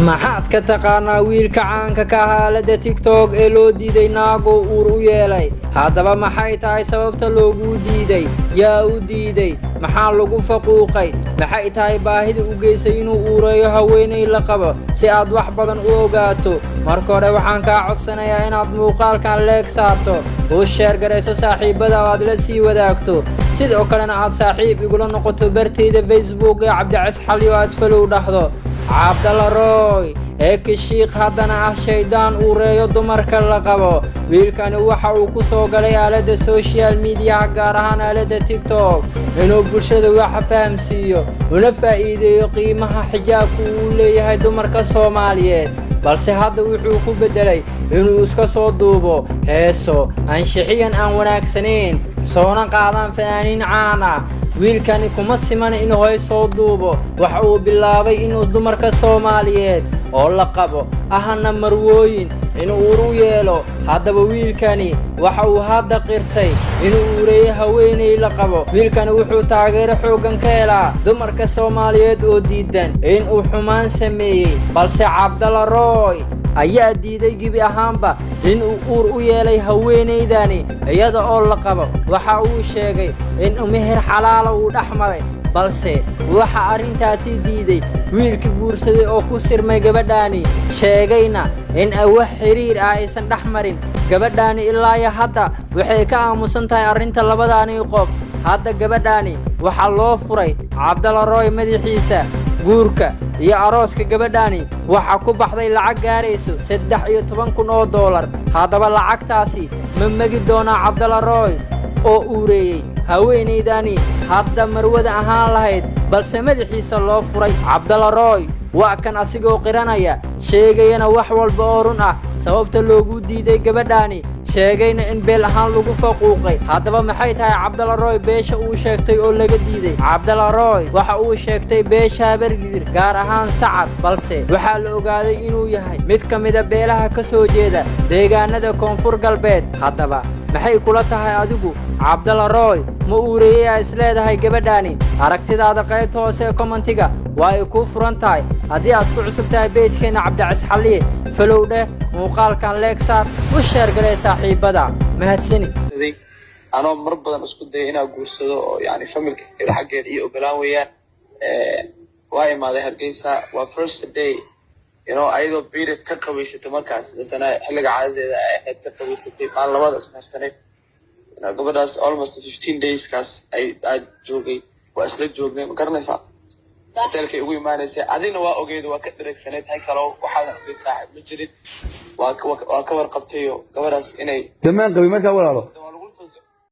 maxaad ka taqaanaa wiilka caanka ka aalada TikTok ee loo diiday naago uur u yeelay haddaba maxay tahay sababta loogu diiday yaa u diiday maxaa lagu faquuqay maxay tahay baahida u geysay inuu uureeyo haweeney la qabo si aad wax badan u ogaato marka hore waxaan kaa codsanayaa inaad muuqaalkan leeg saarto oo share garayso saaxiibada aad la sii wadaagto sidoo kalena aad saaxiib igula noqoto bartayda Facebook ee Cabdicis Xaliyo aad follow dhahdo Cabdalla Roy Sheekh haddana ah shaydaan uureeyo dumarka la qabo wiilkani waxa uu ku soo galay aalada social media gaar ahaan aalada TikTok inuu bulshada wax fahamsiiyo una faa'iideeyo qiimaha xijaabku uu leeyahay dumarka Soomaaliyeed balse hadda wuxuu ku bedelay inuu iska soo duubo heeso anshixiyan aan wanaagsaneyn soona qaadan fanaaniin caan ah wiilkani kuma siman inuu hay soo duubo waxa uu bilaabay inuu dumarka Soomaaliyeed oo la qabo ahna marwooyin inuu uur u yeelo haddaba wiilkani waxa uu hadda qirtay inuu uureeyo haweeney la qabo wiilkani wuxuu taageero xoogan ka helaa dumarka Soomaaliyeed oo diidan in uu xumaan sameeyay balse Cabdalla Roy ayaa diiday gibi ahaanba in uu uur u yeelay haweeneydani iyada oo la qabo waxa uu sheegay in meher xalaal uu dhaxmaray balse waxa arintaasi diiday wiilkii guursaday oo ku sirmay gabadhaani sheegayna in wax xiriir ah aysan dhaxmarin gabadhaani ilaa hadda waxay ka aamusan tahay arinta labadaani qof hadda gabadhaani waxa loo furay Cabdalla Roy madaxiisa guurka iyo arooska gabadhaani waxa ku baxday lacag gaarayso $13,000 haddaba lacagtaasi ma magi doona Cabdalla Roy oo uureeyay haweeneydani hadda marwada ahaan lahayd balse madaxiisa loo furay Cabdalla Roy waa kan asigoo qiranaya sheegayna wax walba oo run ah sababta loogu diiday gabadhaani sheegayna in beel ahaan lagu faquuqay haddaba maxay tahay Cabdalla Roy beesha uu sheegtay oo laga diiday Cabdalla Roy waxa uu sheegtay beesha Habargidir gaar ahaan Sacad balse waxa la ogaaday inuu yahay mid kamid ah beelaha ka soo jeeda deegaanada Koonfur Galbeed haddaba maxay kula tahay adigu Cabdalla Roy ma uureeyay isleedahay gabadhaani aragtidaada qaybta hoose commentiga way ku furan tahay haddii aad ku cusub tahay page-keena Cabdicis Xaliye follow dheh muuqaalkan like saar u share garay saaxiibada mahadsanid anoo mar badan isku day inaan guursado oo yani familkeeda xageed iyo ogolaan weeyaan waa imaaday Hargeysa waa first day ayadoo period ka qabaysatay markaas sana xilliga caadadeeda ay ahayd ka qabaysatay maal labada ismarsanay gabadhaas almost 15 days kaas ay joogay waa isla joognay ma garanaysaa hotelka ugu imaanaysay adina waa ogeedo waa ka dhareegsaneed hay kale waxaan ogey saaxiib ma jirin waa ka warqabtay gabadhaas inay damaan qabi markaa walaalo